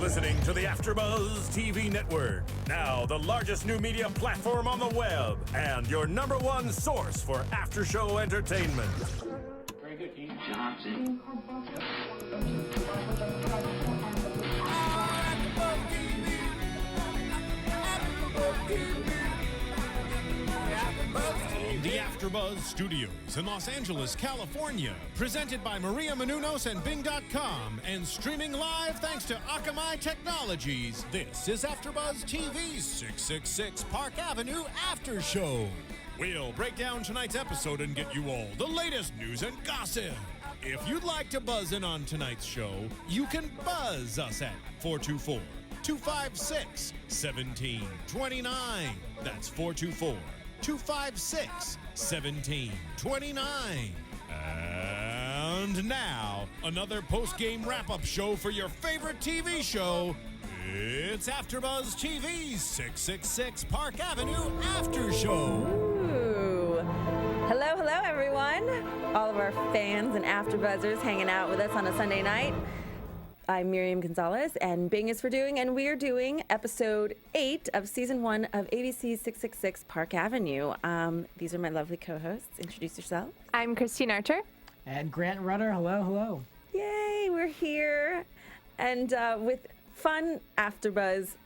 listening to the AFTERBUZZ TV network, now the largest new media platform on the web, and your #1 source for after-show entertainment. Very good, Dean Johnson. The AFTERBUZZ Studios in Los Angeles, California, presented by Miriam Gonzalez and Bing.com, and streaming live thanks to Akamai Technologies. This is AFTERBUZZ TV's 666 Park Avenue After Show. We'll break down tonight's episode and get you all the latest news and gossip. If you'd like to buzz in on tonight's show, you can buzz us at 424-256-1729. That's 424-256-1729. And now, another post-game wrap-up show for your favorite TV show. It's AFTERBUZZ TV's 666 Park Avenue After Show. Ooh. Hello, everyone. All of our fans and AFTERBUZZers hanging out with us on a Sunday night. I'm Miriam Gonzalez, and Bing is for doing, and we are doing episode 8 of season 1 of ABC's 666 Park Avenue. These are my lovely co-hosts. Introduce yourself. I'm Christine Archer. And Grant Rutter. Hello. Yay, we're here. And with fun AFTERBUZZ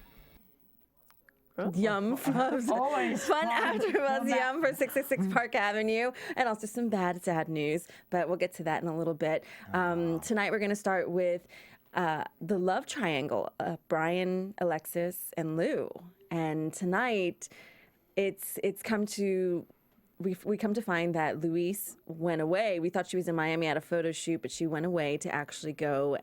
yum from Always fun AFTERBUZZ yum for 666 Park Avenue, and also some sad news, but we'll get to that in a little bit. Tonight we're going to start with the love triangle, Brian, Alexis, and Lou. And tonight, we come to find that Louise went away. We thought she was in Miami at a photo shoot, but she went away to actually go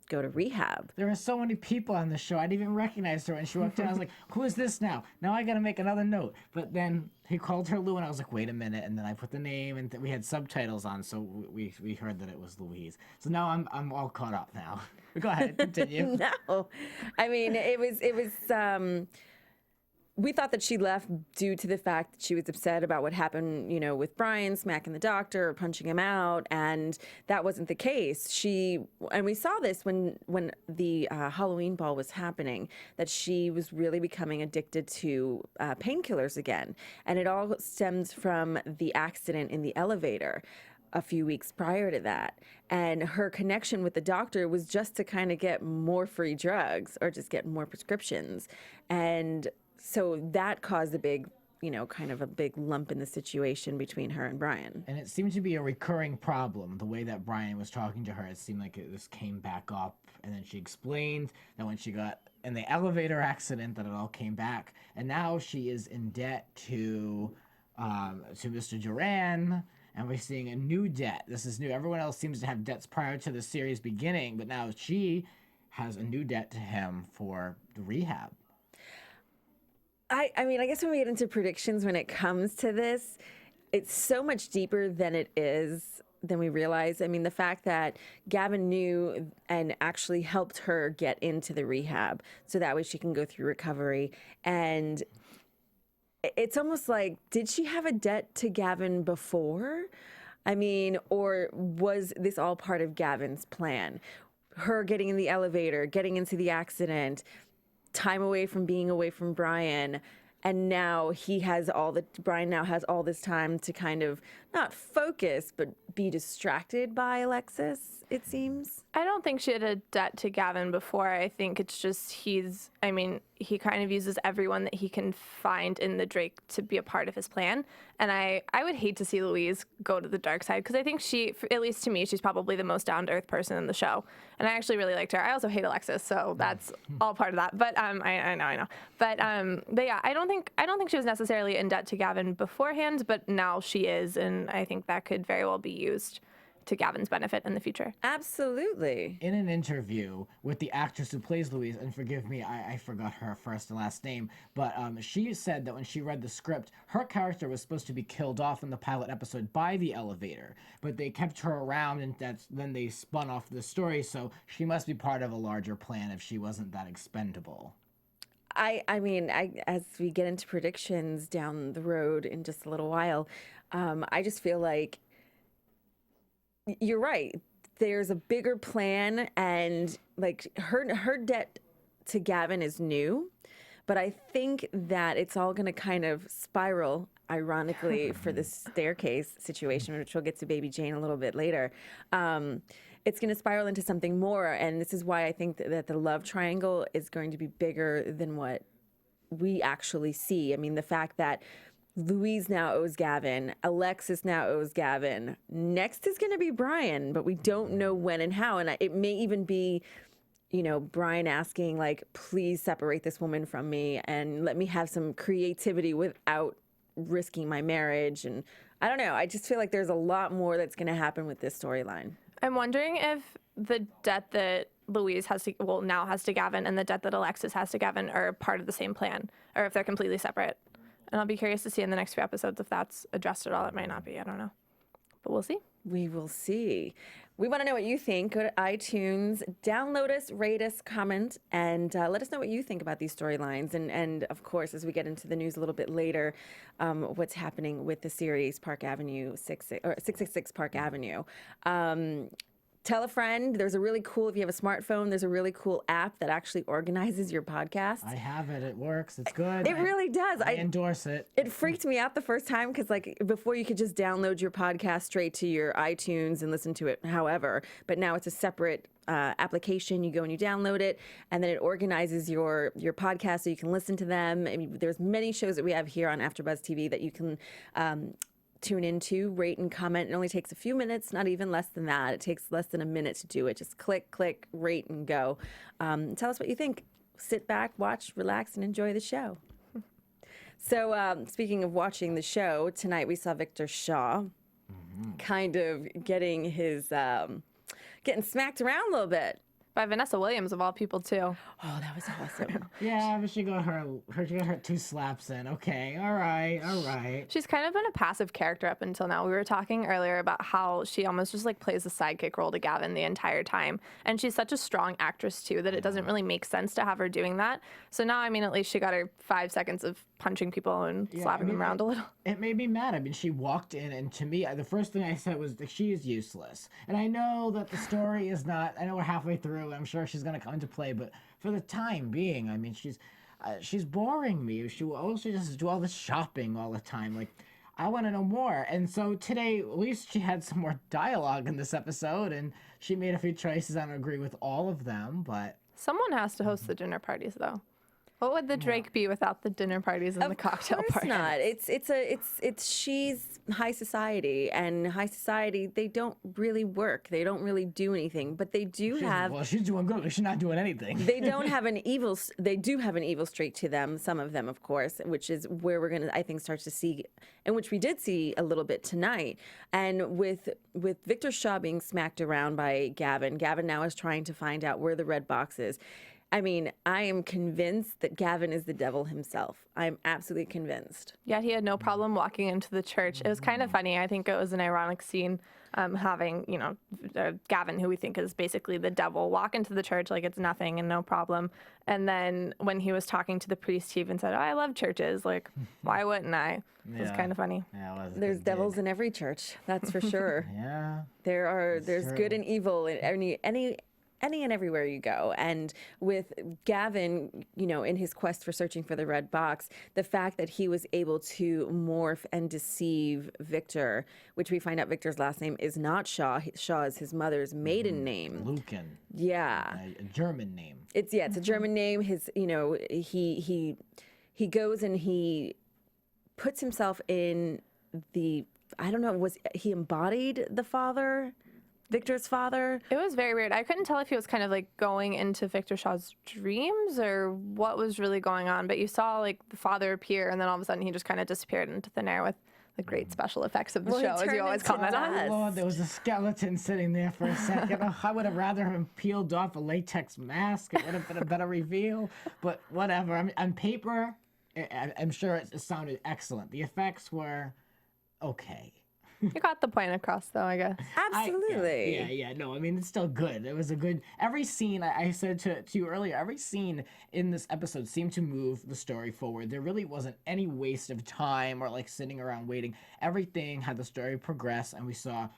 to rehab. There were so many people on the show. I didn't even recognize her when she walked in. I was like, who is this now? Now I got to make another note. But then he called her Lou, and I was like, wait a minute. And then I put the name, and we had subtitles on, so we heard that it was Louise. So now I'm all caught up now. Go ahead, continue. No, I mean it was. We thought that she left due to the fact that she was upset about what happened, with Brian smacking the doctor or punching him out, and that wasn't the case. And we saw this when the Halloween ball was happening, that she was really becoming addicted to painkillers again, and it all stems from the accident in the elevator a few weeks prior to that. And her connection with the doctor was just to kind of get more free drugs or just get more prescriptions. And so that caused a big, kind of a big lump in the situation between her and Brian. And it seemed to be a recurring problem. The way that Brian was talking to her, it seemed like this came back up. And then she explained that when she got in the elevator accident, that it all came back. And now she is in debt to Mr. Duran. And we're seeing a new debt. This is new. Everyone else seems to have debts prior to the series beginning, but now she has a new debt to him for the rehab. I mean, I guess when we get into predictions when it comes to this, it's so much deeper than we realize. I mean, the fact that Gavin knew and actually helped her get into the rehab so that way she can go through recovery. And it's almost like, did she have a debt to Gavin before? I mean, or was this all part of Gavin's plan? Her getting in the elevator, getting into the accident, time away from being away from Brian, and now Brian now has all this time to kind of not focus, but be distracted by Alexis, it seems. I don't think she had a debt to Gavin before. I think it's just he kind of uses everyone that he can find in the Drake to be a part of his plan. And I would hate to see Louise go to the dark side, because I think she, at least to me, she's probably the most down-to-earth person in the show. And I actually really liked her. I also hate Alexis, so that's all part of that. But I know. But yeah, I don't think she was necessarily in debt to Gavin beforehand, but now she is, and I think that could very well be used to Gavin's benefit in the future. Absolutely. In an interview with the actress who plays Louise, and forgive me, I forgot her first and last name, but she said that when she read the script, her character was supposed to be killed off in the pilot episode by the elevator, but they kept her around, and then they spun off the story, so she must be part of a larger plan if she wasn't that expendable. I mean, as we get into predictions down the road in just a little while, I just feel like you're right. there's a bigger plan, and like her debt to Gavin is new, but I think that it's all going to kind of spiral, ironically, for the staircase situation, which we'll get to Baby Jane a little bit later. It's going to spiral into something more, and this is why I think that the love triangle is going to be bigger than what we actually see. I mean, the fact that Louise now owes Gavin, Alexis now owes Gavin. Next is going to be Brian, but we don't know when and how, and it may even be, you know, Brian asking, like, please separate this woman from me and let me have some creativity without risking my marriage. And I don't know. I just feel like there's a lot more that's going to happen with this storyline. I'm wondering if the debt that Louise now has to Gavin and the debt that Alexis has to Gavin are part of the same plan, or if they're completely separate. And I'll be curious to see in the next few episodes if that's addressed at all. It might not be. I don't know. But we'll see. We will see. We want to know what you think. Go to iTunes, download us, rate us, comment, and let us know what you think about these storylines. And of course, as we get into the news a little bit later, what's happening with the series Park Avenue 666 Park Avenue. Tell a friend. There's a really cool, if you have a smartphone, there's a really cool app that actually organizes your podcast. I have it. It works. It's good. It really does. I endorse it. It freaked me out the first time because, like, before you could just download your podcast straight to your iTunes and listen to it however. But now it's a separate application. You go and you download it, and then it organizes your podcast so you can listen to them. I mean, there's many shows that we have here on AfterBuzz TV that you can tune into, rate and comment. It only takes a few minutes, not even less than that. It takes less than a minute to do it. Just click, rate, and go. Tell us what you think. Sit back, watch, relax, and enjoy the show. So speaking of watching the show, tonight we saw Victor Shaw kind of getting his, getting smacked around a little bit. By Vanessa Williams, of all people, too. Oh, that was awesome. Yeah, but she got her 2 slaps in. Okay, all right. She's kind of been a passive character up until now. We were talking earlier about how she almost just like plays the sidekick role to Gavin the entire time. And she's such a strong actress, too, that it doesn't really make sense to have her doing that. So now, I mean, at least she got her 5 seconds of punching people and slapping them around a little. It made me mad. I mean, she walked in, and to me, the first thing I said was that she is useless. And I know that the story is not, I know we're halfway through, I'm sure she's going to come into play, but for the time being, I mean, she's boring me. She will also just do all this shopping all the time. Like, I want to know more. And so today, at least she had some more dialogue in this episode, and she made a few choices. I don't agree with all of them, but Someone has to host the dinner parties, though. What would the Drake be without the dinner parties and the cocktail parties? Not. It's she's high society, and high society, they don't really work. They don't really do anything, but they do have. Well, she's doing good. She's not doing anything. They don't have an evil. They do have an evil streak to them. Some of them, of course, which is where we're gonna, I think, start to see, and which we did see a little bit tonight. And with Victor Shaw being smacked around by Gavin now is trying to find out where the red box is. I mean, I am convinced that Gavin is the devil himself. I'm absolutely convinced. Yet he had no problem walking into the church. It was kind of funny. I think it was an ironic scene having, you know, Gavin, who we think is basically the devil, walk into the church like it's nothing and no problem. And then when he was talking to the priest, he even said, "Oh, I love churches. Like, why wouldn't I?" It was kind of funny. Yeah, There's devils in every church, that's for sure. Yeah. There's true. good and evil in any and everywhere you go. And with Gavin, you know, in his quest for searching for the red box, the fact that he was able to morph and deceive Victor, which we find out Victor's last name is not Shaw. Shaw is his mother's maiden name. Lucan. Yeah. A German name. It's a German name. His, you know, he goes and he puts himself in the, I don't know, was he embodied the father? Victor's father. It was very weird. I couldn't tell if he was kind of like going into Victor Shaw's dreams or what was really going on, but you saw like the father appear and then all of a sudden he just kind of disappeared into thin air with the great special effects of the show, as you always comment on. Oh, Lord, there was a skeleton sitting there for a second. Oh, I would have rather him peeled off a latex mask. It would have been a better reveal, but whatever. I mean, on paper, I'm sure it sounded excellent. The effects were okay. You got the point across, though, I guess. Absolutely. Yeah. No, I mean, it's still good. It was a good... Every scene, I said to you earlier, every scene in this episode seemed to move the story forward. There really wasn't any waste of time or, like, sitting around waiting. Everything had the story progress, and we saw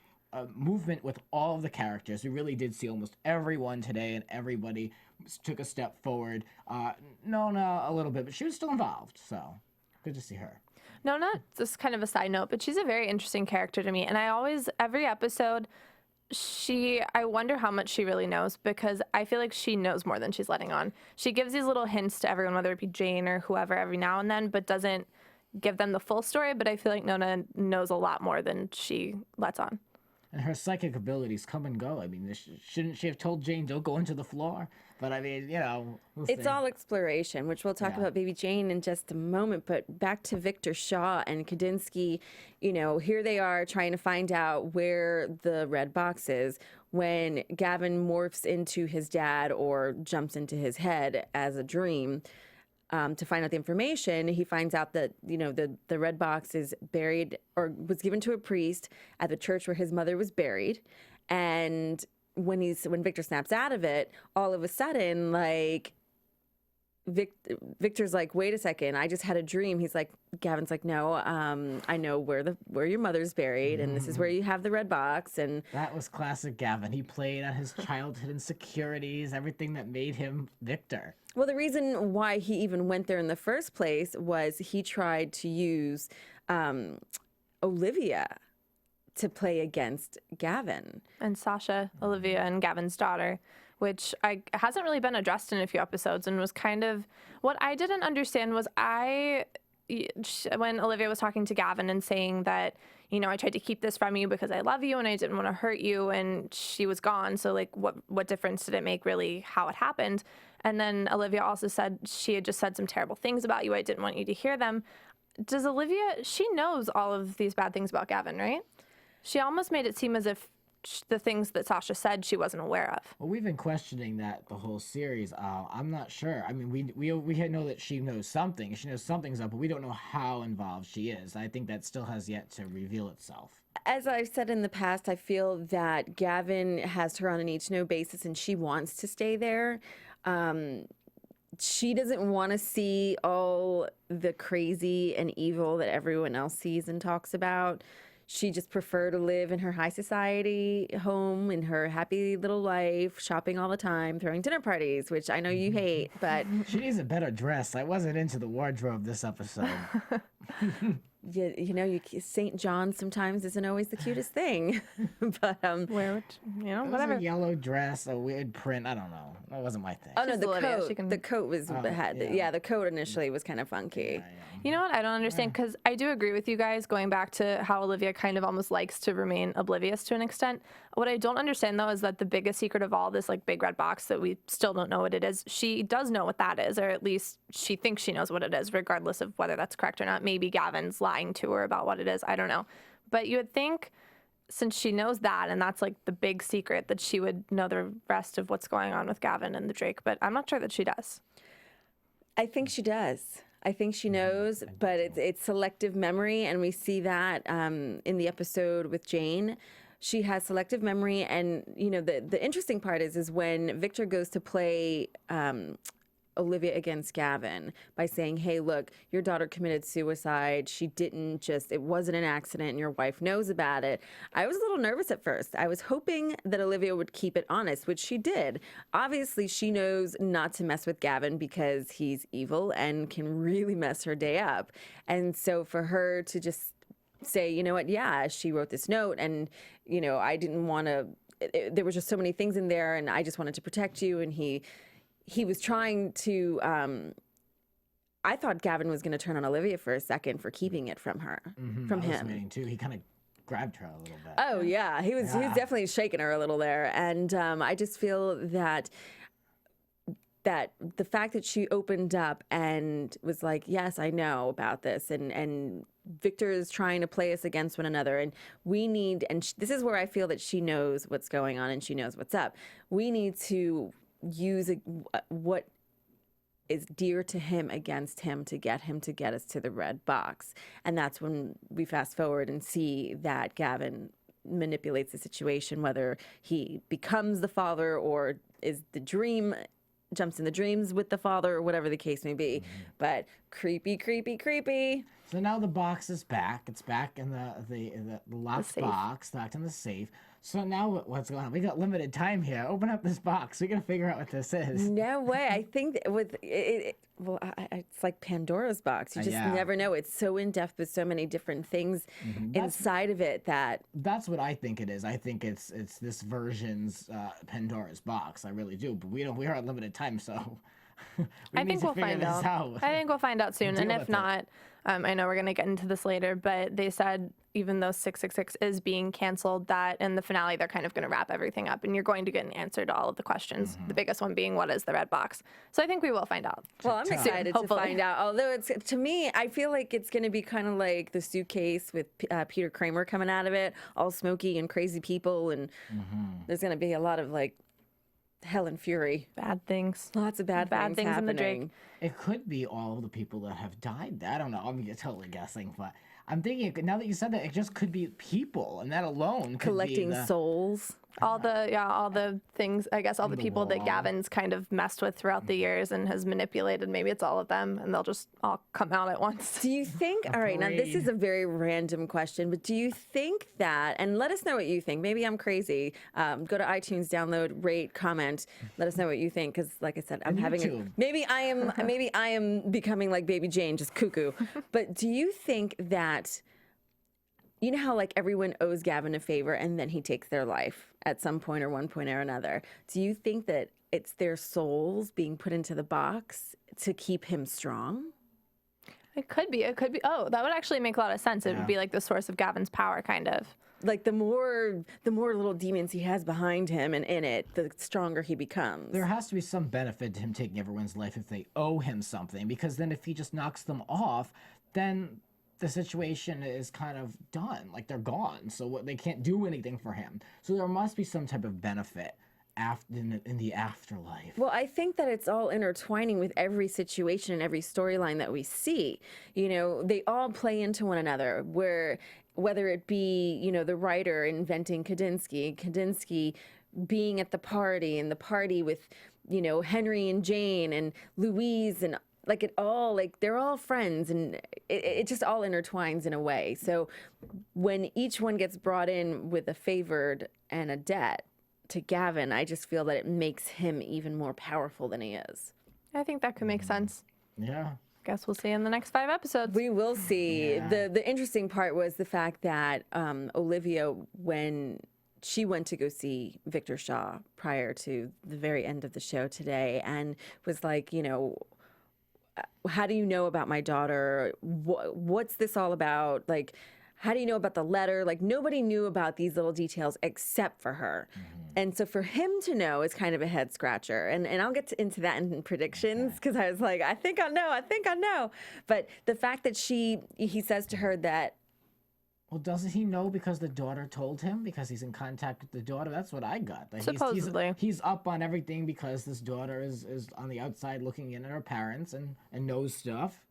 movement with all of the characters. We really did see almost everyone today, and everybody took a step forward. Nona a little bit, but she was still involved, so good to see her. Nona, just kind of a side note, but she's a very interesting character to me. And I always, every episode, I wonder how much she really knows, because I feel like she knows more than she's letting on. She gives these little hints to everyone, whether it be Jane or whoever, every now and then, but doesn't give them the full story. But I feel like Nona knows a lot more than she lets on. And her psychic abilities come and go. I mean, shouldn't she have told Jane, don't go into the floor? But I mean, we'll It's see. all exploration, which we'll talk about Baby Jane in just a moment. But back to Victor Shaw and Kandinsky, here they are trying to find out where the red box is when Gavin morphs into his dad or jumps into his head as a dream. To find out the information, he finds out that the red box is buried or was given to a priest at the church where his mother was buried, and when Victor snaps out of it, all of a sudden, like Victor's like, wait a second, I just had a dream. He's like, Gavin's like, no, I know where your mother's buried, and this is where you have the red box. And that was classic Gavin. He played on his childhood insecurities, everything that made him Victor. Well, the reason why he even went there in the first place was he tried to use Olivia to play against Gavin. And Sasha, Olivia, and Gavin's daughter, which hasn't really been addressed in a few episodes, and was kind of what I didn't understand was when Olivia was talking to Gavin and saying that, I tried to keep this from you because I love you and I didn't want to hurt you, and she was gone. So like, what difference did it make really how it happened? And then Olivia also said she had just said some terrible things about you. I didn't want you to hear them. Does Olivia, she knows all of these bad things about Gavin, right? She almost made it seem as if the things that Sasha said she wasn't aware of. Well, we've been questioning that the whole series. I'm not sure. I mean, we know that she knows something. She knows something's up, but we don't know how involved she is. I think that still has yet to reveal itself. As I've said in the past, I feel that Gavin has her on a need-to-know basis, and she wants to stay there. She doesn't want to see all the crazy and evil that everyone else sees and talks about. She just prefer to live in her high society home, in her happy little life, shopping all the time, throwing dinner parties, which I know you hate, but... She needs a better dress. I wasn't into the wardrobe this episode. St. John sometimes isn't always the cutest thing. But whatever. It was a yellow dress, a weird print. I don't know. That wasn't my thing. Oh no, She's the Olivia. coat. She can- The coat was the coat initially was kind of funky. You know what? I don't understand, because I do agree with you guys going back to how Olivia kind of almost likes to remain oblivious to an extent. What I don't understand, though, is that the biggest secret of all this, like, big red box that we still don't know what it is, she does know what that is, or at least she thinks she knows what it is, regardless of whether that's correct or not. Maybe Gavin's lying to her about what it is. I don't know. But you would think, since she knows that, and that's, like, the big secret, that she would know the rest of what's going on with Gavin and the Drake. But I'm not sure that she does. I think she does. I think she knows, but it's selective memory, and we see that in the episode with Jane. She has selective memory, and the interesting part is when Victor goes to play Olivia against Gavin by saying, hey, look, your daughter committed suicide. She didn't just, it wasn't an accident, and your wife knows about it. I was a little nervous at first. I was hoping that Olivia would keep it honest, which she did. Obviously, she knows not to mess with Gavin because he's evil and can really mess her day up. And so for her to just say, you know what, yeah, she wrote this note, and, I didn't want to, there was just so many things in there, and I just wanted to protect you, and he was trying to, I thought Gavin was going to turn on Olivia for a second for keeping it from her, from I was him. meaning too. He kind of grabbed her a little bit. Oh, yeah. He was definitely shaking her a little there. And I just feel that the fact that she opened up and was like, yes, I know about this, and Victor is trying to play us against one another, and we need, this is where I feel that she knows what's going on and she knows what's up. We need to use what is dear to him against him to get us to the red box. And that's when we fast forward and see that Gavin manipulates the situation, whether he becomes the father or is the dream, jumps in the dreams with the father, or whatever the case may be. But creepy, creepy, creepy. So now the box is back. It's back in the locked safe. box, locked in the safe. So now what's going on? We got limited time here. Open up this box. We got to figure out what this is. No way. I think that with it's like Pandora's box. You just Yeah. never know. It's so in depth with so many different things inside of it that That's what I think it is. I think it's this version's Pandora's box. I really do. But we are on limited time, so we I need think to we'll figure find this out. out. I think we'll find out soon. And Deal if with it. not, I know we're going to get into this later, but they said even though 666 is being canceled, that in the finale they're kind of going to wrap everything up, and you're going to get an answer to all of the questions. The biggest one being what is the red box. So I think we will find out. well, I'm excited to hopefully. find out. Although it's to me, I feel like it's going to be kind of like the suitcase with Peter Kramer coming out of it, all smoky and crazy people, and there's going to be a lot of like hell and fury, Bad things. lots of bad things things in the happening. Drake. It could be all of the people that have died. I don't know. I'm totally guessing, but I'm thinking now that you said that, it just could be people, and that alone could Collecting be the, souls. All the things, I guess, all the the people that wall. Gavin's kind of messed with throughout the years and has manipulated. Maybe it's all of them, and they'll just all come out at once. Do you think, all right, now this is parade. a very random question, but do you think that, and let us know what you think. Maybe I'm crazy. Go to iTunes, download, rate, comment. Let us know what you think, because like I said, I'm having, YouTube. maybe I am becoming like Baby Jane, just cuckoo. But do you think that, you know how like everyone owes Gavin a favor and then he takes their life at some point or one point or another. Do you think that it's their souls being put into the box to keep him strong? It could be. It could be. Oh, that would actually make a lot of sense. It would be like the source of Gavin's power, kind of. Like the more little demons he has behind him and in it, the stronger he becomes. There has to be some benefit to him taking everyone's life if they owe him something, because then if he just knocks them off, then the situation is kind of done. Like they're gone, so they can't do anything for him. So there must be some type of benefit in the afterlife. Well, I think that it's all intertwining with every situation and every storyline that we see. You know, they all play into one another, whether it be, you know, the writer inventing Kandinsky being at the party, and the party with, you know, Henry and Jane and Louise, and like it all, like they're all friends, and it just all intertwines in a way. So when each one gets brought in with a favored and a debt to Gavin, I just feel that it makes him even more powerful than he is. I think that could make sense. Yeah. Guess we'll see in the next 5 episodes. We will see. Yeah. The interesting part was the fact that Olivia, when she went to go see Victor Shaw prior to the very end of the show today, and was like, you know, how do you know about my daughter? What's this all about? Like, how do you know about the letter? Like, nobody knew about these little details except for her. And so for him to know is kind of a head scratcher. And I'll get into that in predictions, because I was like, I think I know. But the fact that he says to her that, Well, doesn't he know because the daughter told him? Because he's in contact with the daughter? That's what I got. That Supposedly. He's up on everything because this daughter is on the outside looking in at her parents and knows stuff.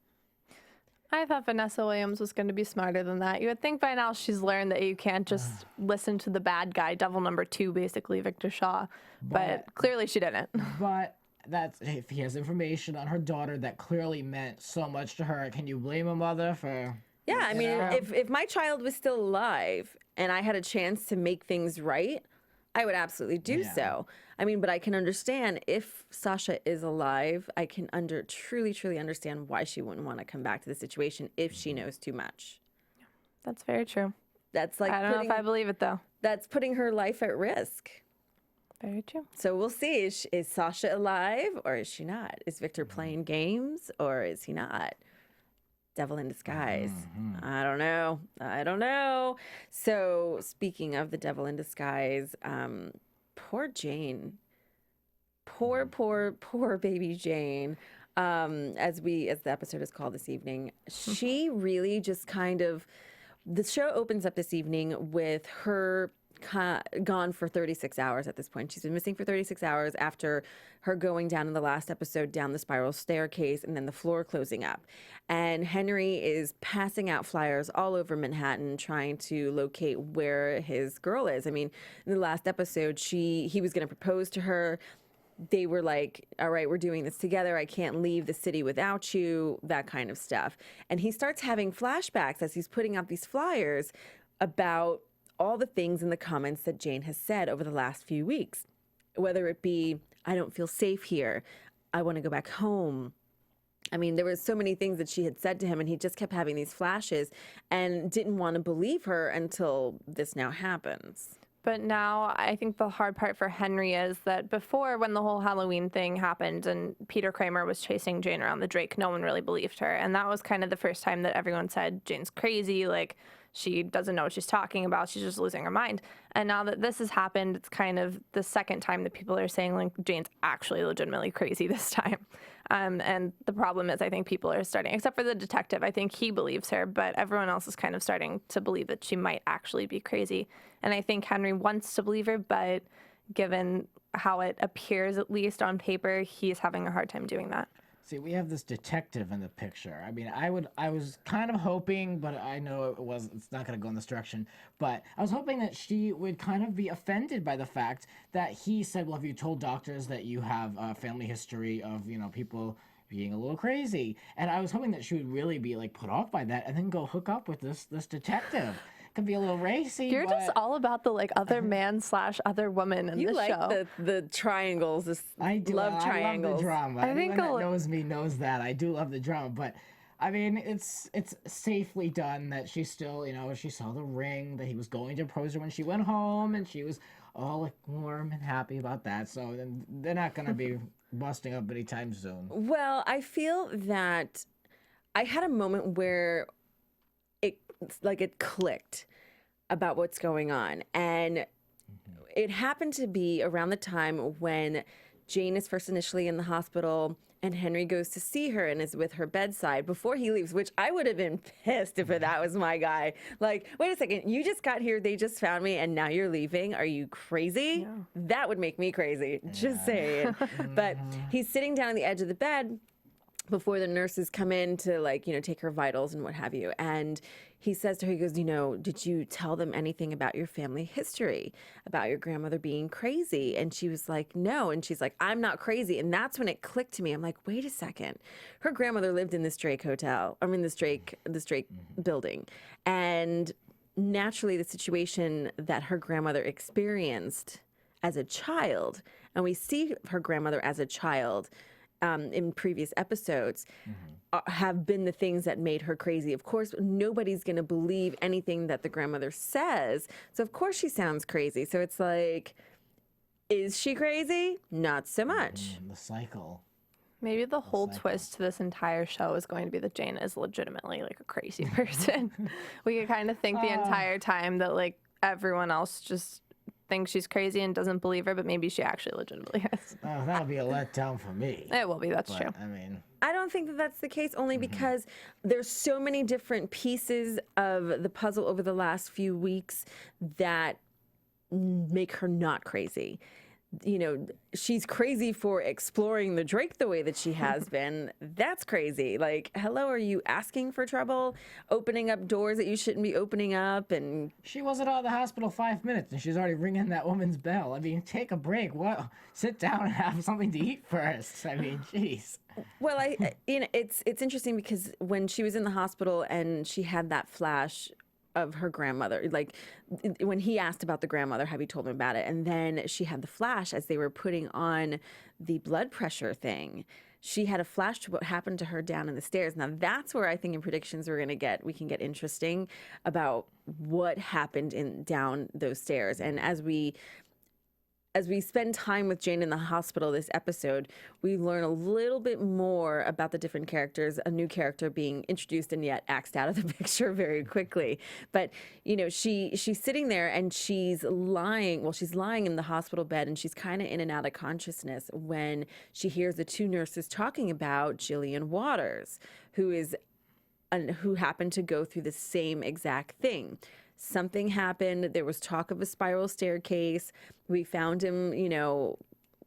I thought Vanessa Williams was going to be smarter than that. You would think by now she's learned that you can't just listen to the bad guy, devil number 2, basically, Victor Shaw. But clearly she didn't. But that's, if he has information on her daughter that clearly meant so much to her, can you blame a mother for... yeah, I mean, if my child was still alive and I had a chance to make things right, I would absolutely do so. I mean, but I can understand if Sasha is alive, I can truly understand why she wouldn't want to come back to the situation if she knows too much. That's very true. That's like I don't know if I believe it, though. that's putting her life at risk. Very true. So we'll see. Is Sasha alive or is she not? Is Victor playing games or is he not? Devil in disguise. I don't know. So speaking of the devil in disguise, poor Jane. Poor baby Jane. As the episode is called this evening, she really just kind of, the show opens up this evening with her gone for 36 hours at this point. She's been missing for 36 hours after her going down in the last episode down the spiral staircase and then the floor closing up. And Henry is passing out flyers all over Manhattan trying to locate where his girl is. I mean, in the last episode, he was going to propose to her. they were like, all right, we're doing this together. I can't leave the city without you, that kind of stuff. And he starts having flashbacks as he's putting out these flyers about all the things in the comments that Jane has said over the last few weeks, whether it be, I don't feel safe here, I want to go back home. I mean, there were so many things that she had said to him, and he just kept having these flashes and didn't want to believe her until this now happens. But now I think the hard part for Henry is that before, when the whole Halloween thing happened and Peter Kramer was chasing Jane around the Drake, no one really believed her. And that was kind of the first time that everyone said Jane's crazy, like she doesn't know what she's talking about, she's just losing her mind. And now that this has happened, it's kind of the second time that people are saying like Jane's actually legitimately crazy this time. And the problem is I think people are starting, except for the detective, I think he believes her, but everyone else is kind of starting to believe that she might actually be crazy. And I think Henry wants to believe her, but given how it appears, at least on paper, he's having a hard time doing that. See, we have this detective in the picture. I mean, I was kind of hoping, but I know it's not going to go in this direction, but I was hoping that she would kind of be offended by the fact that he said, well, have you told doctors that you have a family history of, you know, people being a little crazy? And I was hoping that she would really be, like, put off by that and then go hook up with this detective. Could be a little racy. You're just all about the like other man / other woman in You this like show. the triangles. I do love triangles. I love the drama. I think Anyone that knows me knows that. I do love the drama, but I mean, it's safely done that she still, you know, she saw the ring, that he was going to propose her when she went home, and she was all like warm and happy about that. So they're not going to be busting up anytime soon. Well, I feel that I had a moment where it clicked about what's going on. And it happened to be around the time when Jane is first initially in the hospital and Henry goes to see her and is with her bedside before he leaves, which I would have been pissed if that was my guy. Like, wait a second, you just got here, they just found me, and now you're leaving? Are you crazy? Yeah. That would make me crazy, just saying. But he's sitting down on the edge of the bed before the nurses come in to, like, you know, take her vitals and what have you. And he says to her, he goes, you know, did you tell them anything about your family history, about your grandmother being crazy? And she was like, no. And she's like, I'm not crazy. And that's when it clicked to me. I'm like, wait a second. Her grandmother lived in this Drake hotel. I mean, this Drake building. And naturally, the situation that her grandmother experienced as a child, and we see her grandmother as a child in previous episodes, have been the things that made her crazy. Of course, nobody's going to believe anything that the grandmother says. So, of course, she sounds crazy. So it's like, is she crazy? Not so much. The cycle. Maybe the whole twist to this entire show is going to be that Jane is legitimately like a crazy person. We could kind of think the entire time that like everyone else just thinks she's crazy and doesn't believe her, but maybe she actually legitimately is. Oh, that'll be a letdown for me. It will be, that's true. I mean, I don't think that that's the case, only because there's so many different pieces of the puzzle over the last few weeks that make her not crazy. You know, she's crazy for exploring the Drake the way that she has been. That's crazy. Like, hello, are you asking for trouble? Opening up doors that you shouldn't be opening up? And she wasn't out of the hospital 5 minutes and she's already ringing that woman's bell. I mean, take a break. What? Sit down and have something to eat first. I mean, jeez. Well, you know, it's interesting because when she was in the hospital and she had that flash of her grandmother, like when he asked about the grandmother, have you told him about it? And then she had the flash as they were putting on the blood pressure thing. She had a flash to what happened to her down in the stairs. Now that's where I think in predictions we can get interesting about what happened down those stairs. And as we spend time with Jane in the hospital this episode, we learn a little bit more about the different characters, a new character being introduced and yet axed out of the picture very quickly. But, you know, she's sitting there and she's lying in the hospital bed and she's kind of in and out of consciousness when she hears the two nurses talking about Jillian Waters, who happened to go through the same exact thing. Something happened. There was talk of a spiral staircase. We found him, you know,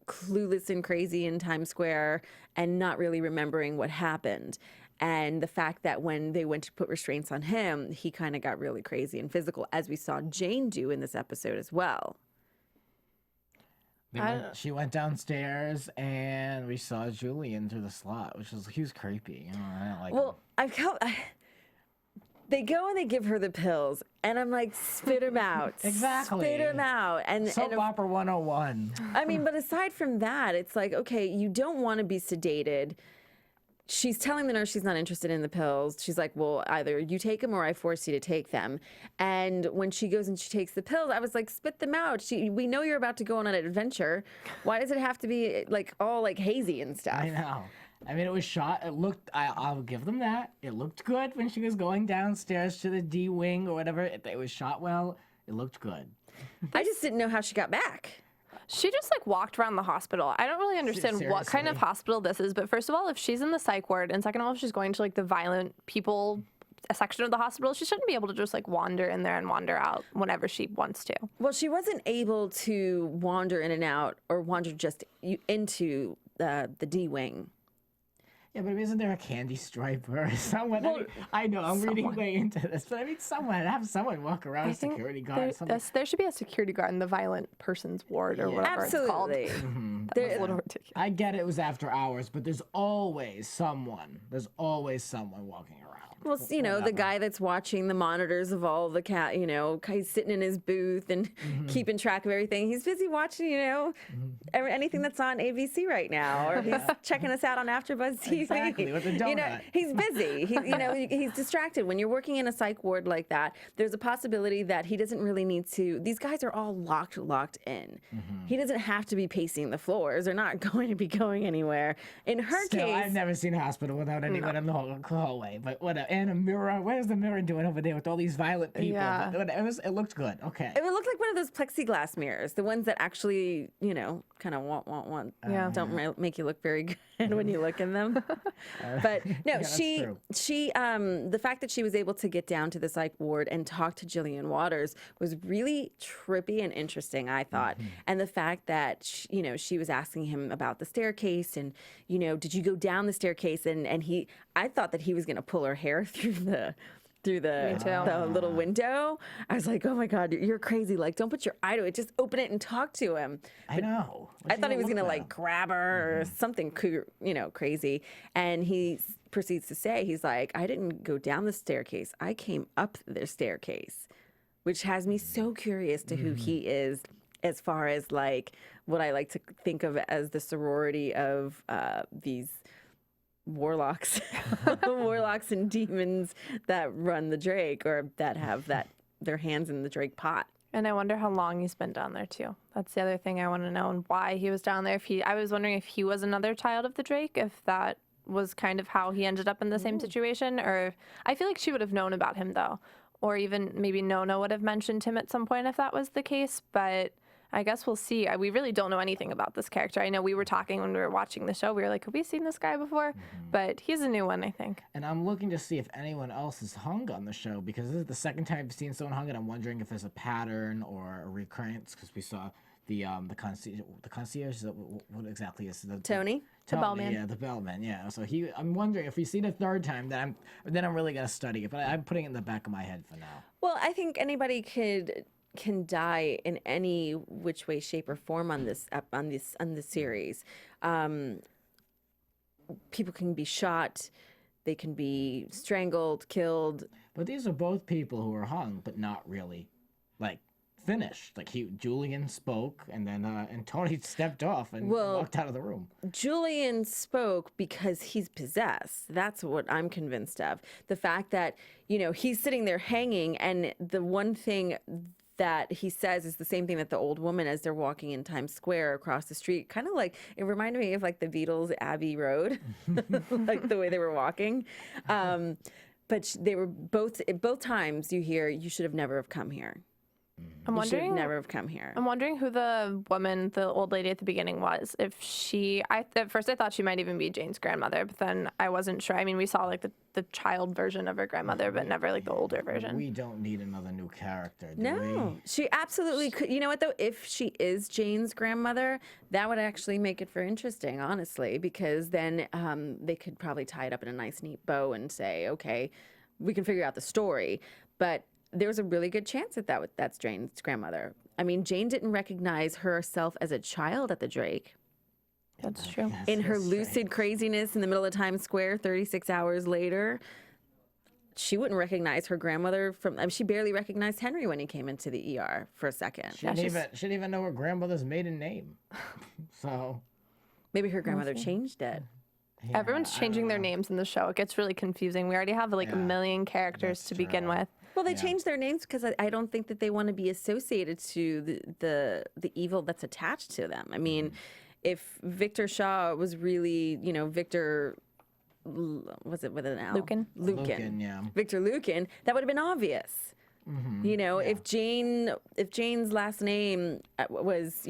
clueless and crazy in Times Square and not really remembering what happened. And the fact that when they went to put restraints on him, he kind of got really crazy and physical, as we saw Jane do in this episode as well. She went downstairs and we saw Julian through the slot, he was creepy. You know, I don't like him. Well, they go and they give her the pills, and I'm like, spit them out. Exactly. Spit them out. Soap opera 101. I mean, but aside from that, it's like, okay, you don't want to be sedated. She's telling the nurse she's not interested in the pills. She's like, well, either you take them or I force you to take them. And when she goes and she takes the pills, I was like, spit them out. We know you're about to go on an adventure. Why does it have to be like all like hazy and stuff? I know. I mean, it was shot. It looked. I'll give them that. It looked good when she was going downstairs to the D wing or whatever. It was shot well. It looked good. I just didn't know how she got back. She just like walked around the hospital. I don't really understand what kind of hospital this is, but first of all, if she's in the psych ward, and second of all, if she's going to like the violent people section of the hospital, she shouldn't be able to just like wander in there and wander out whenever she wants to. Well, she wasn't able to wander in and out or wander just into the D wing. Yeah, but isn't there a candy striper or someone? I know I'm reading way into this, but I mean, have someone walk around, a security guard. There should be a security guard in the violent person's ward or whatever Absolutely. it's called. That was a little ridiculous. I get it was after hours, but there's always someone. There's always someone walking around. Well, you know, the guy that's watching the monitors of all the he's sitting in his booth and keeping track of everything. He's busy watching, anything that's on ABC right now, or he's checking us out on AfterBuzz TV. Exactly, with a donut. He's busy. He's distracted. When you're working in a psych ward like that, there's a possibility that he doesn't really need to. These guys are all locked in. He doesn't have to be pacing the floors. They're not going to be going anywhere. In her case, I've never seen a hospital without anyone in the hallway. But whatever. And a mirror. What is the mirror doing over there with all these violent people? Yeah. It looked good. Okay. it looked like one of those plexiglass mirrors, the ones that actually, kind of don't make you look very good when you look in them. But no, she the fact that she was able to get down to the psych ward and talk to Jillian Waters was really trippy and interesting, I thought. And the fact that she was asking him about the staircase and did you go down the staircase, and I thought that he was going to pull her hair through the little window. I was like, oh my God, you're crazy. Like, don't put your eye to it. Just open it and talk to him. I know. I thought he was going to like grab her or something, crazy. And he proceeds to say, he's like, I didn't go down the staircase. I came up the staircase, which has me so curious to who he is, as far as like what I like to think of as the sorority of these warlocks and demons that run the Drake, or that have their hands in the Drake pot. And I wonder how long he's been down there too. That's the other thing I want to know, and why he was down there. I was wondering if he was another child of the Drake, if that was kind of how he ended up in the same situation, or I feel like she would have known about him though, or even maybe Nona would have mentioned him at some point if that was the case, but I guess we'll see. We really don't know anything about this character. I know we were talking when we were watching the show. We were like, have we seen this guy before? But he's a new one, I think. And I'm looking to see if anyone else is hung on the show, because this is the second time I've seen someone hung, and I'm wondering if there's a pattern or a recurrence, because we saw the concierge. Is that, what exactly is the Tony? The bellman. Yeah, the bellman. Yeah. So I'm wondering if we see it a third time, then I'm really gonna study it. But I'm putting it in the back of my head for now. Well, I think anybody can die in any which way, shape, or form on this series. People can be shot, they can be strangled, killed. But these are both people who are hung, but not really, like, finished. Like Julian spoke, and then and Tony stepped off and walked out of the room. Julian spoke because he's possessed. That's what I'm convinced of. The fact that he's sitting there hanging, and the one thing that he says is the same thing that the old woman, as they're walking in Times Square across the street, kind of like, it reminded me of like the Beatles' Abbey Road, like the way they were walking. But they were both times you hear, you should have never have come here. You should have never have come here. I'm wondering who the woman, the old lady at the beginning was. If at first I thought she might even be Jane's grandmother, but then I wasn't sure. I mean, we saw like the child version of her grandmother, but never like the older version. We don't need another new character, do No, she absolutely could. You know what though? If she is Jane's grandmother, that would actually make it for interesting, honestly, because then they could probably tie it up in a nice, neat bow and say, okay, we can figure out the story. But there was a really good chance that that's Jane's grandmother. I mean, Jane didn't recognize herself as a child at the Drake. That's true. In her lucid craziness in the middle of Times Square 36 hours later, she wouldn't recognize her grandmother from. I mean, she barely recognized Henry when he came into the ER for a second. She didn't even know her grandmother's maiden name. So maybe her grandmother changed it. yeah, Everyone's changing their names in the show. It gets really confusing. We already have like a million characters to begin with. Well, they changed their names because I don't think that they want to be associated to the evil that's attached to them. I mean, if Victor Shaw was really, Victor, was it with an L? Lucan. yeah. Victor Lucan, that would have been obvious. If Jane's last name was,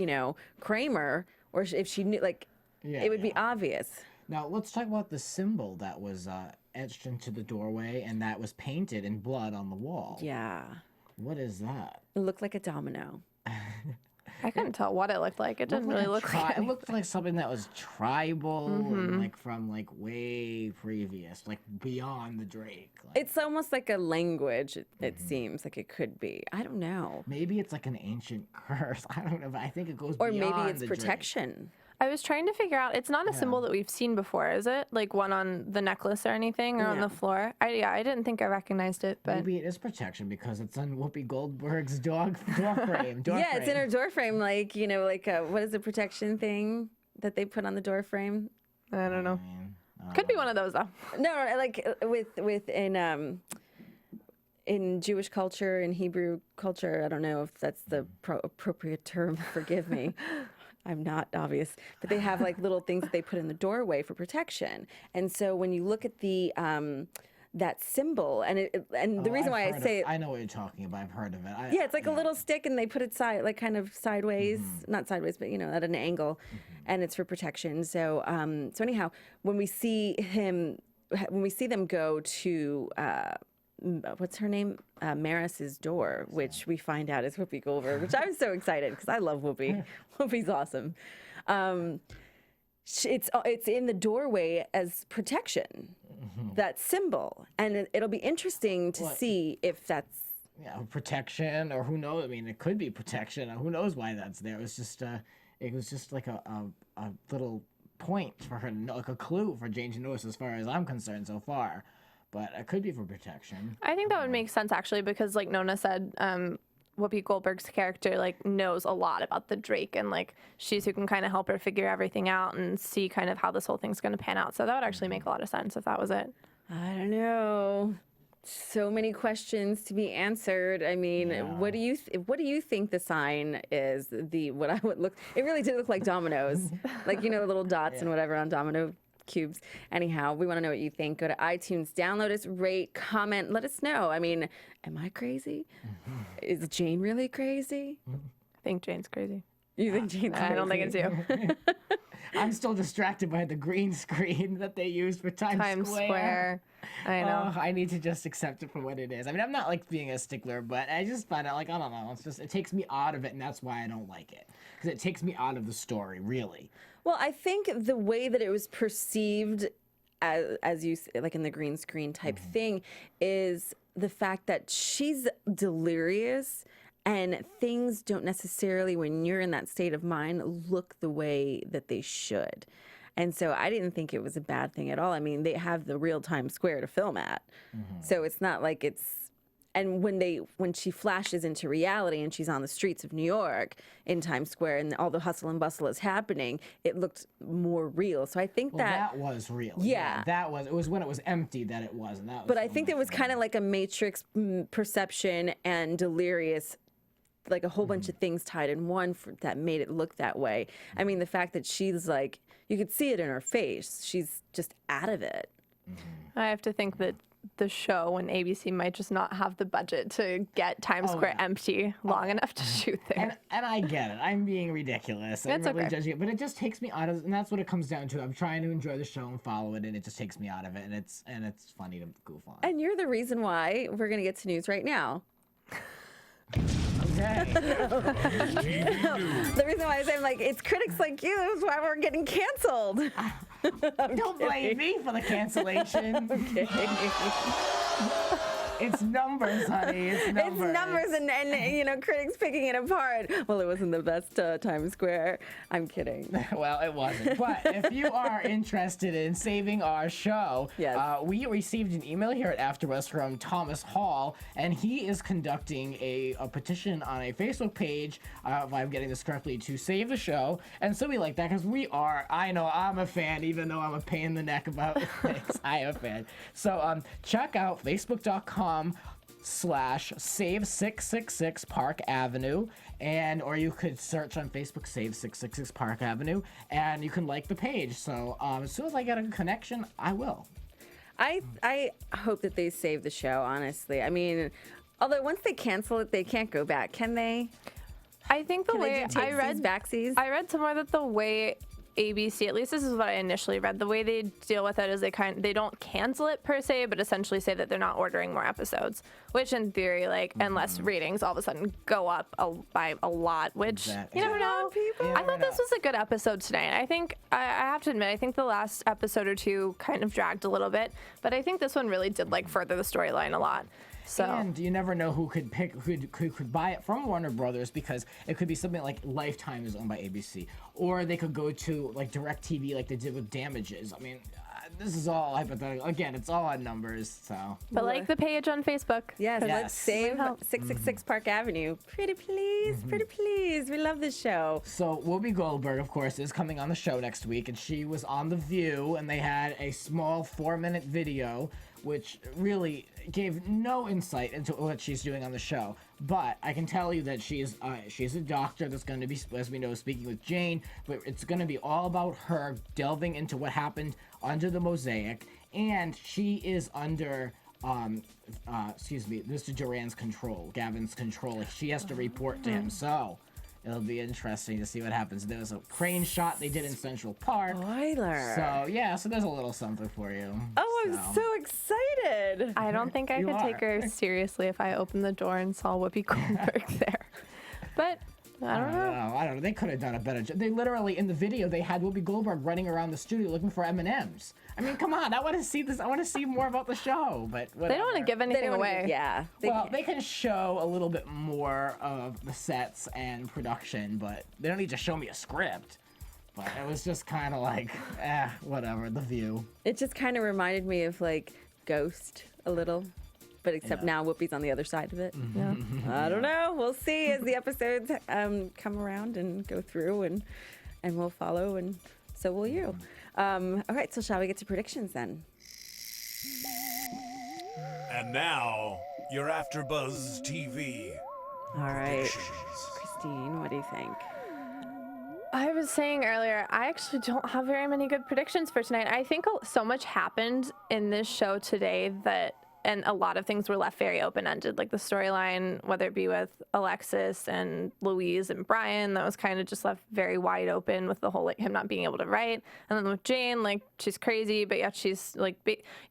Kramer, or if she knew, it would be obvious. Now, let's talk about the symbol that was etched into the doorway and that was painted in blood on the wall. Yeah. What is that? It looked like a domino. I couldn't tell what it looked like. It didn't really look like It looked like something that was tribal and from way previous, beyond the Drake. It's almost like a language, it seems like it could be. I don't know. Maybe it's like an ancient curse. I don't know, but I think it goes Or beyond maybe it's the protection. I was trying to figure out, it's not a symbol that we've seen before, is it? Like one on the necklace or anything, or on the floor? I didn't think I recognized it, but... Maybe it is protection because it's on Whoopi Goldberg's door frame. It's in her door frame, what is the protection thing that they put on the door frame? I don't know. Could be one of those, though. No, in Jewish culture, in Hebrew culture, I don't know if that's the appropriate term, forgive me. I'm not obvious, but they have little things that they put in the doorway for protection. And so when you look at the that symbol, and the reason why I say it, I know what you're talking about. I've heard of it. it's like a little stick, and they put it kind of sideways, not sideways, but at an angle, and it's for protection. So so anyhow, when we see them go to what's her name? Maris's door, which we find out is Whoopi Goldberg, which I'm so excited because I love Whoopi. Whoopi's awesome. It's in the doorway as protection, that symbol, and it'll be interesting to see if that's protection, or who knows? I mean, it could be protection. Who knows why that's there? It was just like a little point for her to know, like a clue for Jane to notice, as far as I'm concerned so far. But it could be for protection. I think that would make sense, actually, because like Nona said, Whoopi Goldberg's character knows a lot about the Drake, and she's who can kind of help her figure everything out and see kind of how this whole thing's going to pan out. So that would actually make a lot of sense if that was it. I don't know. So many questions to be answered. I mean, what do you think the sign is? What I would look. It really did look like dominoes, the little dots and whatever on domino cubes. Anyhow, we want to know what you think. Go to iTunes, download us, rate, comment, let us know. I mean, am I crazy? Is Jane really crazy? I think Jane's crazy. You think Jane's crazy? I don't think it's you. I'm still distracted by the green screen that they used for Times Square. I know. I need to just accept it for what it is. I mean, I'm not being a stickler, but I just find out I don't know. It takes me out of it, and that's why I don't like it, because it takes me out of the story, really. Well, I think the way that it was perceived, as you in the green screen type thing, is the fact that she's delirious, and things don't necessarily, when you're in that state of mind, look the way that they should. And so I didn't think it was a bad thing at all. I mean, they have the real Times Square to film at, so it's not like it's. And when she flashes into reality and she's on the streets of New York in Times Square and all the hustle and bustle is happening, it looked more real. So I think that was real. Yeah, it was when it was empty that it was. And that was but I think it was kind of like a Matrix perception and delirious, like a whole bunch of things tied in one that made it look that way. I mean, the fact that she's you could see it in her face. She's just out of it. I have to think that the show and ABC might just not have the budget to get Times Square empty long enough to shoot there. And I get it. I'm being ridiculous. That's I'm really okay. judging it, but it just takes me out of it, and that's what it comes down to. I'm trying to enjoy the show and follow it, and it just takes me out of it, and it's funny to goof on. And you're the reason why we're going to get to news right now. Okay. The reason why I say it's critics like you is why we're getting canceled. Don't blame me for the cancellation. Okay. It's numbers, honey. It's numbers. It's numbers and you know, critics picking it apart. Well, it wasn't the best Times Square. I'm kidding. Well, it wasn't. But if you are interested in saving our show, Yes. We received an email here at AfterBuzz from Thomas Hall, and he is conducting a petition on a Facebook page, if I'm getting this correctly, to save the show. And so we like that because I know I'm a fan, even though I'm a pain in the neck about things. I am a fan. So check out facebook.com/save666 Park Avenue, or you could search on Facebook Save 666 Park Avenue, and you can like the page. So as soon as I get a connection, I will. I hope that they save the show, honestly. I mean, although once they cancel it, they can't go back, can they? I think the Can they way do takesies, backsies? I read somewhere that the way ABC, at least this is what I initially read, the way they deal with it is they don't cancel it per se, but essentially say that they're not ordering more episodes, which in theory, like, unless ratings all of a sudden go up by a lot, which you never know. I thought this was a good episode tonight. I think I have to admit, I think the last episode or two kind of dragged a little bit, but I think this one really did like further the storyline a lot. So. And you never know who could buy it from Warner Brothers, because it could be something like Lifetime is owned by ABC, or they could go to like DirecTV like they did with Damages. I mean, this is all hypothetical. Again, it's all on numbers. So. But like the page on Facebook. Yes, Yes. let's save 666 Park Avenue. Pretty please, pretty please. We love this show. So Whoopi Goldberg, of course, is coming on the show next week, and she was on The View, and they had a small 4-minute video, which really gave no insight into what she's doing on the show. But I can tell you that she's a doctor that's going to be, as we know, speaking with Jane, but it's going to be all about her delving into what happened under the mosaic, and she is under Mr. Duran's control, Gavin's control. She has to report to him, so it'll be interesting to see what happens. There was a crane shot they did in Central Park. Spoiler. So yeah, so there's a little something for you. Oh, I'm so excited. I don't think I could take her seriously if I opened the door and saw Whoopi Goldberg there. But I don't know. They could have done a better job. They literally, in the video, they had Whoopi Goldberg running around the studio looking for M&Ms. I mean, come on. I want to see this. I want to see more about the show, but whatever. They don't want to give anything away. They can show a little bit more of the sets and production, but they don't need to show me a script. But it was just kind of like, whatever, The View. It just kind of reminded me of like Ghost a little, but except now Whoopi's on the other side of it. Yeah. I don't know. We'll see as the episodes come around and go through, and we'll follow, and so will you. All right, so shall we get to predictions then? And now, your AfterBuzz TV. All right, predictions. Christine, what do you think? I was saying earlier, I actually don't have very many good predictions for tonight. I think so much happened in this show today and a lot of things were left very open-ended, like the storyline, whether it be with Alexis and Louise and Brian, that was kind of just left very wide open with the whole, like, him not being able to write. And then with Jane, like, she's crazy, but yet she's, like,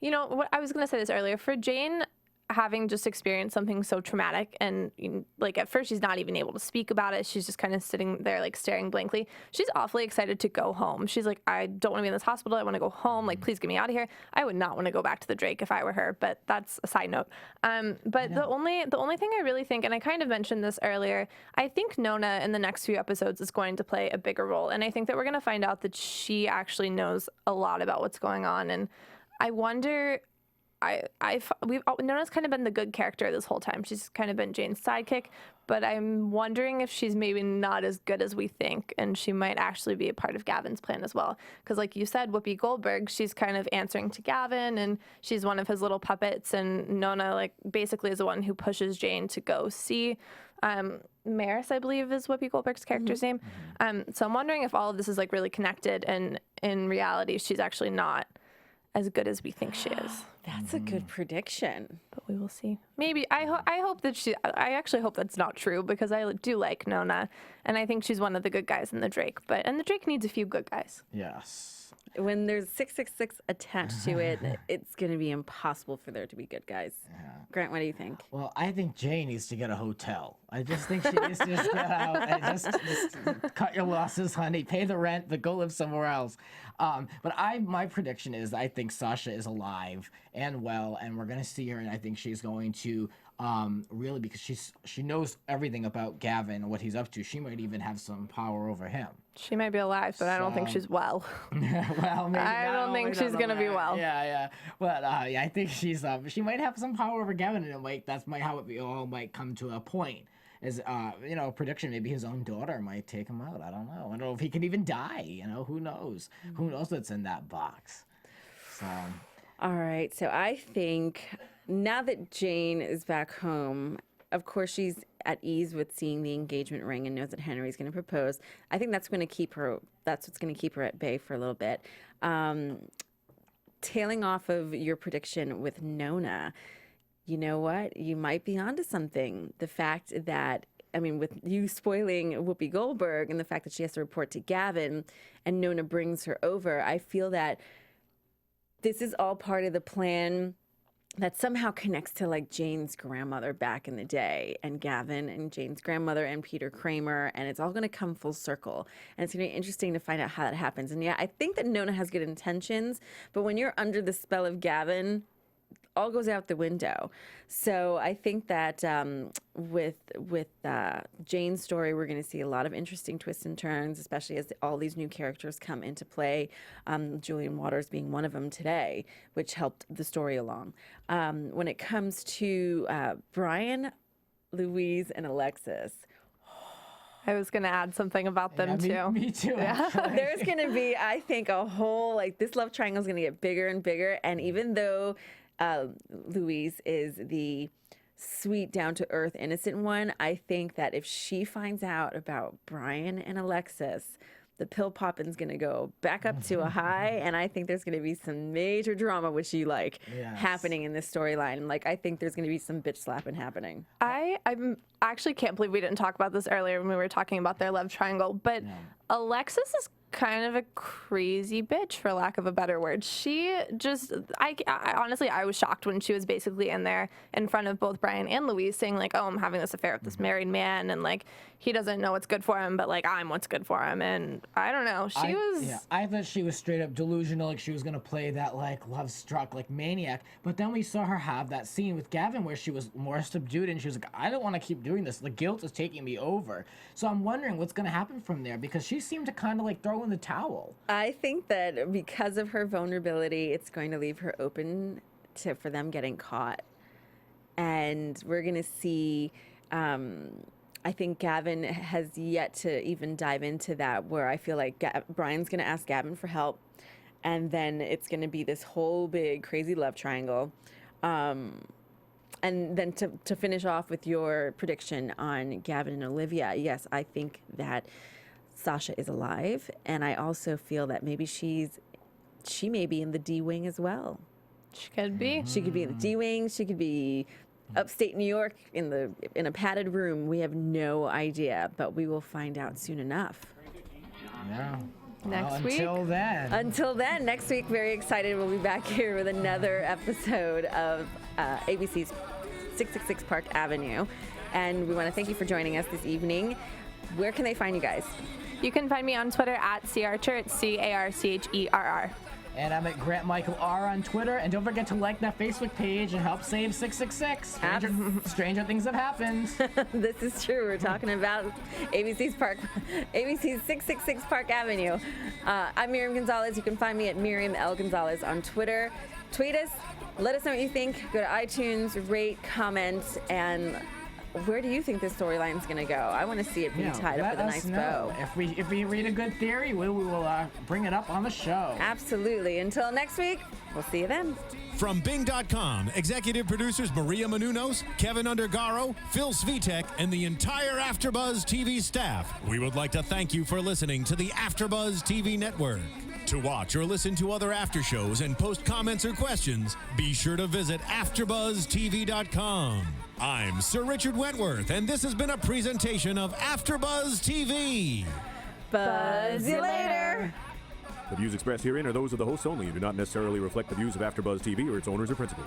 you know, what I was going to say this earlier. For Jane, having just experienced something so traumatic, and like at first she's not even able to speak about it, she's just kind of sitting there like staring blankly. She's awfully excited to go home. She's like, I don't want to be in this hospital, I want to go home, like, please get me out of here. I would not want to go back to the Drake if I were her, but that's a side note. But the only thing I really think, and I kind of mentioned this earlier, I think Nona in the next few episodes is going to play a bigger role, and I think that we're going to find out that she actually knows a lot about what's going on. And I wonder, Nona's kind of been the good character this whole time. She's kind of been Jane's sidekick, but I'm wondering if she's maybe not as good as we think, and she might actually be a part of Gavin's plan as well. Because like you said, Whoopi Goldberg, she's kind of answering to Gavin, and she's one of his little puppets, and Nona, like, basically is the one who pushes Jane to go see Maris, I believe is Whoopi Goldberg's character's name. So I'm wondering if all of this is, like, really connected, and in reality, she's actually not as good as we think she is. That's a good prediction. But we will see. Maybe I hope that I actually hope that's not true, because I do like Nona, and I think she's one of the good guys in the Drake. And the Drake needs a few good guys. Yes. when there's 666 attached to it, it's going to be impossible for there to be good guys. Grant, what do you think? Well, I think Jane needs to get a hotel. I just think she needs to just get out and just cut your losses, honey. Pay the rent, but go live somewhere else. But my prediction is I think Sasha is alive and well, and we're gonna see her, and I think she's going to really, because she knows everything about Gavin and what he's up to. She might even have some power over him. She might be alive, but I don't think she's well. Well, maybe I don't think she's gonna be well. Yeah. But yeah, I think she might have some power over Gavin, and that's how it all might come to a point. Is prediction, maybe his own daughter might take him out. I don't know. I don't know if he could even die. Who knows? Who knows what's in that box? So. All right. So I think now that Jane is back home, of course she's at ease with seeing the engagement ring and knows that Henry's going to propose. I think that's going to keep her. That's what's going to keep her at bay for a little bit. Tailing off of your prediction with Nona, you know what? You might be onto something. The fact that, with you spoiling Whoopi Goldberg and the fact that she has to report to Gavin and Nona brings her over, I feel that this is all part of the plan that somehow connects to like Jane's grandmother back in the day, and Gavin and Jane's grandmother and Peter Kramer, and it's all going to come full circle. And it's going to be interesting to find out how that happens. And yeah, I think that Nona has good intentions, but when you're under the spell of Gavin, all goes out the window. So I think that with Jane's story, we're going to see a lot of interesting twists and turns, especially as all these new characters come into play. Julian Waters being one of them today, which helped the story along. When it comes to Brian, Louise, and Alexis, I was going to add something about them too. Me too. Yeah. There's going to be, I think, a whole, this love triangle is going to get bigger and bigger. And even though Louise is the sweet, down-to-earth, innocent one, I think that if she finds out about Brian and Alexis, the pill popping's going to go back up to a high, and I think there's going to be some major drama, which you like, happening in this storyline. I think there's going to be some bitch slapping happening. I actually can't believe we didn't talk about this earlier when we were talking about their love triangle, but Alexis is kind of a crazy bitch, for lack of a better word. She just, I honestly, I was shocked when she was basically in there in front of both Brian and Louise saying I'm having this affair with this married man, and he doesn't know what's good for him, but I'm what's good for him. And I don't know. I thought she was straight up delusional, she was going to play that love struck, maniac. But then we saw her have that scene with Gavin where she was more subdued, and she was like, I don't want to keep doing this. The guilt is taking me over. So I'm wondering what's going to happen from there, because she seemed to kind of throw in the towel. I think that because of her vulnerability, it's going to leave her open for them getting caught. And we're going to see, I think Gavin has yet to even dive into that, where I feel like Brian's going to ask Gavin for help. And then it's going to be this whole big crazy love triangle. And then to finish off with your prediction on Gavin and Olivia, yes, I think that Sasha is alive, and I also feel that maybe she may be in the D wing as well. She could be. She could be in the D wing. She could be upstate New York in a padded room. We have no idea, but we will find out soon enough. Yeah. Next week. Until then, next week, very excited. We'll be back here with another episode of ABC's 666 Park Avenue, and we want to thank you for joining us this evening. Where can they find you guys? You can find me on Twitter at CArcher. It's CARCHERR. And I'm at Grant Michael R on Twitter. And don't forget to like that Facebook page and help save 666. Stranger things have happened. This is true. We're talking about ABC's 666 Park Avenue. I'm Miriam Gonzalez. You can find me at Miriam L. Gonzalez on Twitter. Tweet us. Let us know what you think. Go to iTunes, rate, comment, and where do you think this storyline is going to go? I want to see it be tied up with a nice bow. If we read a good theory, we will bring it up on the show. Absolutely. Until next week, we'll see you then. From Bing.com, executive producers Maria Menounos, Kevin Undergaro, Phil Svitek, and the entire AfterBuzz TV staff, we would like to thank you for listening to the AfterBuzz TV network. To watch or listen to other after shows and post comments or questions, be sure to visit AfterBuzzTV.com. I'm Sir Richard Wentworth, and this has been a presentation of AfterBuzz TV. Buzz you later. The views expressed herein are those of the hosts only and do not necessarily reflect the views of AfterBuzz TV or its owners or principals.